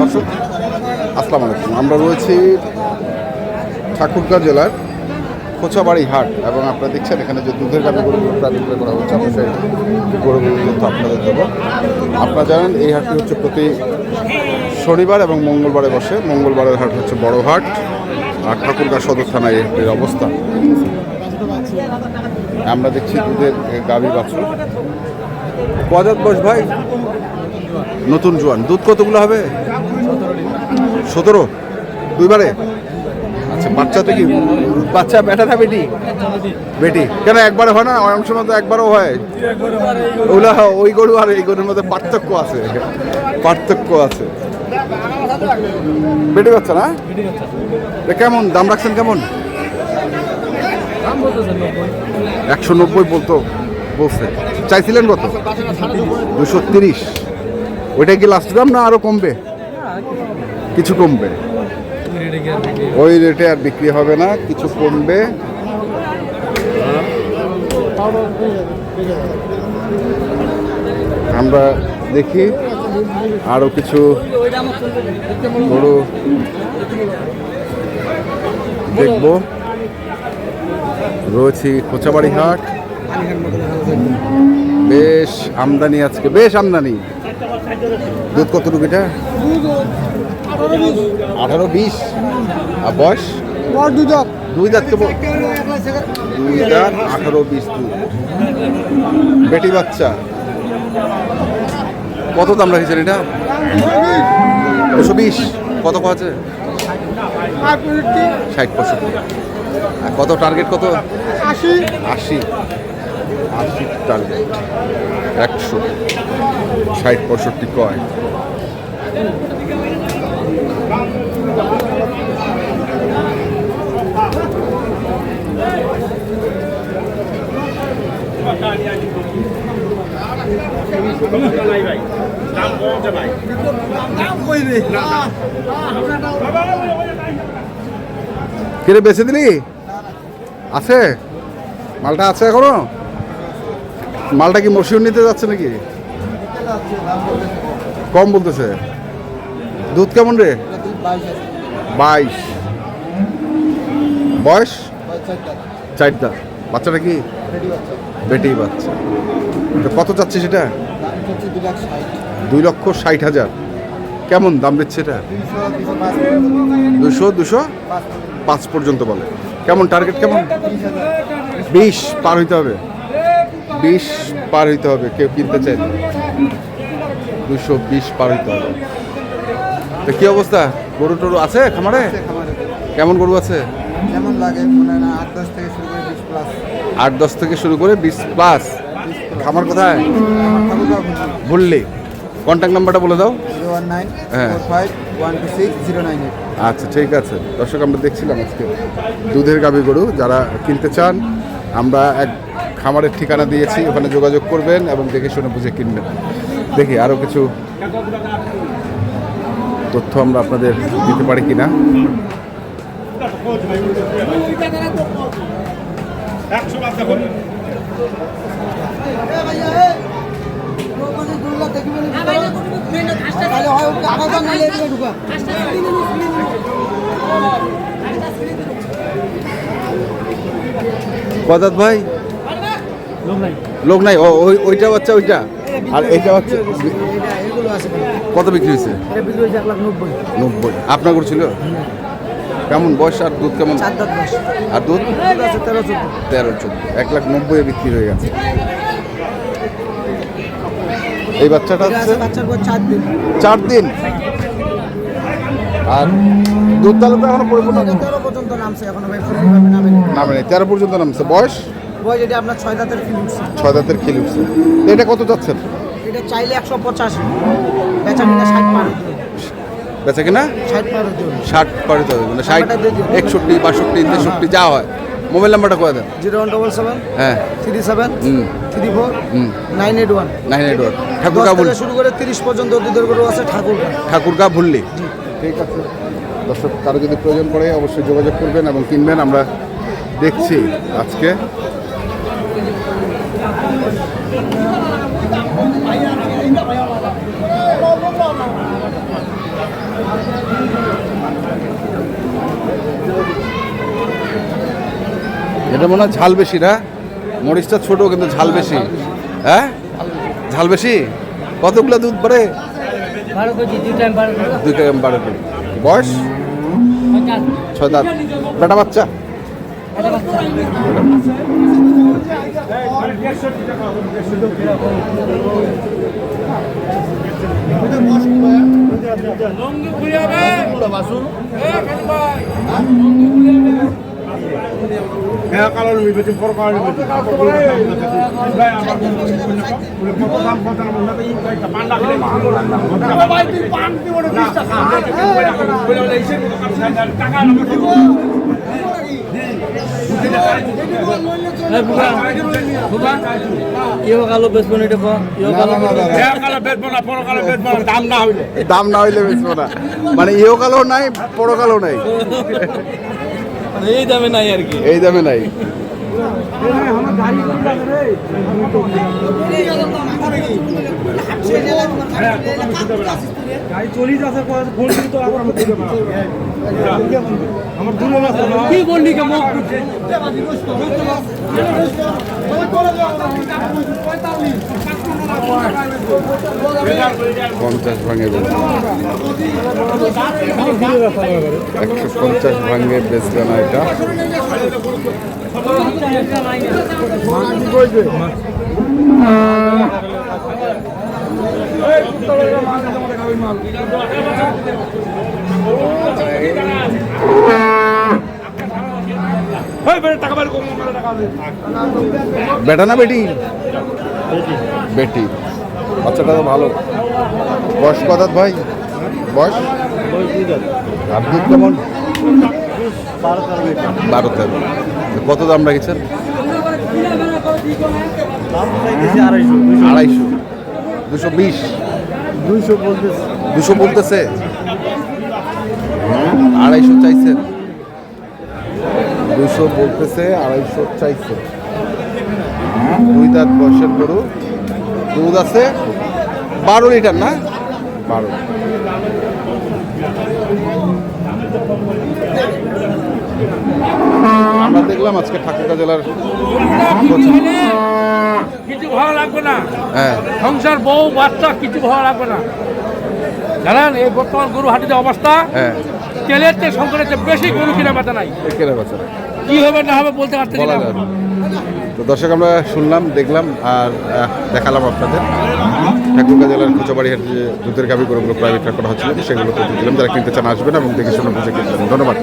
দর্শক আসসালামু আলাইকুম। আমরা রয়েছি ঠাকুরগাঁও জেলার খোঁচাবাড়ি হাট এবং আপনারা দেখছেন এখানে যে দুধের গাভী গরুগুলো প্রায় বিক্রয় করা হচ্ছে, আমরা সেই গরুগুলোর তথ্য আপনাদের দেবো। আপনারা জানেন এই হাটটি হচ্ছে প্রতি শনিবার এবং মঙ্গলবারে বসে। মঙ্গলবারের হাট হচ্ছে বড় হাট, আর ঠাকুরগাঁও সদর থানায় এই হাটের অবস্থান। আমরা দেখছি দুধের গাভী বাছুর। কজাত বয়স ভাই? নতুন জোয়ান। দুধ কতগুলো হবে? 17 দুইবারে। আচ্ছা, বাচ্চা তো কি বাচ্চা বেটা না বেটি? বেটি। কেন একবারে হয় না? অনেক সময় তো একবারও হয়। ওগুলো ওই গরু আর এই গরুর মধ্যে পার্থক্য আছে, পার্থক্য আছে। বেটি বাচ্চা না? কেমন দাম রাখছেন? কেমন? 190 বলছে। চাইছিলেন কত? 230। ওইটা কি লাস্ট দাম না আরো কমবে? কিছু কমবে। ওই রেটে আর বিক্রি হবে না, কিছু কমবে। আমরা দেখি আরো কিছু গরু দেখব। রয়েছি খোঁচাবাড়ি হাট। বেশ আমদানি আজকে, বেশ আমদানি। দুধ কতটুকু এটা? 18-20। আর বয়স? দুই দাঁত কেবল। 2 দাঁত, 18-20 দুধ। বেটি বাচ্চা। কত দাম রাখছেন এটা? 220। কত আছে? 60-65। আর কত টার্গেট? কত? 80 টার্গেট। 100 60-65 কয়। কিরে বেঁচে দিলি? আছে মালটা? আছে এখনো? মালটা কি মশিউর নিতে যাচ্ছে নাকি? কম বলতেছে। দুধ কেমন রে? 22। বয়স? 4 দাঁত। বাচ্চাটা কি বেটি বাচ্চা? কত চাচ্ছে সেটা? 2,60,000। কেমন দাম দিচ্ছে এটা? 200-205 পর্যন্ত বলে। কেমন টার্গেট? কেমন? 20 পার হইতে হবে। 20 পার হইতে হবে কেউ কিনতে চাইলে। 220 পার হইতে হবে। তো কি অবস্থা? গরু টরু আছে খামারে? কেমন গরু আছে? যেমন লাগে মনে হয় না, 8-10 থেকে শুরু করে 20+। খামার কোথায়? ভুললি। কন্ট্যাক্ট নাম্বারটা বলে দাও। 01945126098। আচ্ছা, ঠিক আছে। দর্শক, আমরা দেখছিলাম আজকে দুধের গাভী গরু। যারা কিনতে চান, আমরা এক খামারের ঠিকানা দিয়েছি, ওখানে যোগাযোগ করবেন এবং দেখে শুনে বুঝে কিনবেন। দেখি আরও কিছু তথ্য আমরা আপনাদের দিতে পারি কিনা। কদাত ভাই? লোক নাই। ওইটা বাচ্চা, ওইটা আর এইটা বাচ্চা। কত বিক্রি হয়েছে? 90। আপনার করছিল? কেমন বয়স আর দুধ কেমন? আর দুধ 13-14। 1,90,000 বিক্রি হয়ে গেছে। এই বাচ্চাটা হচ্ছে 4 দিন। আর দুধ তাহলে তো এখনো পরিপূর্ণ 13 পর্যন্ত নামছে, এখনো ভাই নামে 13 পর্যন্ত নামছে। বয়স? এটা আপনার 6 দাঁতের খিল উঠছে। 6 দাঁতের খিল উঠছে। এটা কত যাচ্ছেন? এটা চাইলে 185, বেচা কিনা 60 পার হতে হবে। বেচা কিনা 60 পার হতে হবে। 60 পার হতে হবে, মানে 60, 61, 62, 63 যা হয়। মোবাইল নাম্বারটা করে দেন। 0177 হ্যাঁ 37 34 981। 981। ঠাকুরগাঁও থেকে শুরু করে 30 পর্যন্ত দুধের গরু আছে ঠাকুরগাঁও ভুললি। ঠিক আছে দর্শক, কারো যদি প্রয়োজন পড়ে অবশ্যই যোগাযোগ করবেন এবং কিনবেন। আমরা দেখছি আজকে এটা মনে হয় ঝাল বেশি না? মরিচটা ছোট কিন্তু ঝাল বেশি। হ্যাঁ, ঝাল বেশি। কতগুলো দুধ পারে? 12 KG 2 time 12 KG 2 time 12 KG. বয়স 6 দাঁত। বেটা বাচ্চা? এটা বাচ্চা দাম না হইলে বেচবো না, মানে ইহকালও নাই পরকালও নাই, এই দামে নাই আর কি। এই দামে নাই। কি বললি কে মুখ 50 ভাঙে 150 ভাঙে বেচবে না এটা। বেটা না বেটি? বেটি। বাচ্চাটা তো ভালো। বয়স কত ভাই? বয়স আর দুধ কেমন? 12-13। কত দাম রাখছেন? 250। 220? 200 বলতেছে। 250 চাইছেন? 200 বলতেছে, 250 চাইছে। 2 দাঁত বয়সের গরু, দুধ আছে 12 লিটার না? 12। আমরা দেখলাম আজকে ঠাকুরগাঁ জেলার কিছু ভালো লাগবে না, হ্যাঁ সংসার বউ বাচ্চা কিছু ভালো লাগবে না। জানেন এই বর্তমান গরু হাটিতে অবস্থা, হ্যাঁ তেলের চেয়ে সংসারের চেয়ে বেশি গরু কিনা বেচা নাই। কেনা বেচা কি হবে না হবে বলতে পারতেছি বলা না। যায় না। তো দর্শক আমরা শুনলাম, দেখলাম আর দেখালাম আপনাদের ঠাকুরগাঁ জেলার খোঁচাবাড়ি হাটে যে দুধের গাভী গরুগুলো প্রাইভেট করা হচ্ছিল সেগুলো তো দিলাম। যারা কিনতে চান আসবেন এবং দেখে শুনে বুঝে কিনবেন। ধন্যবাদ।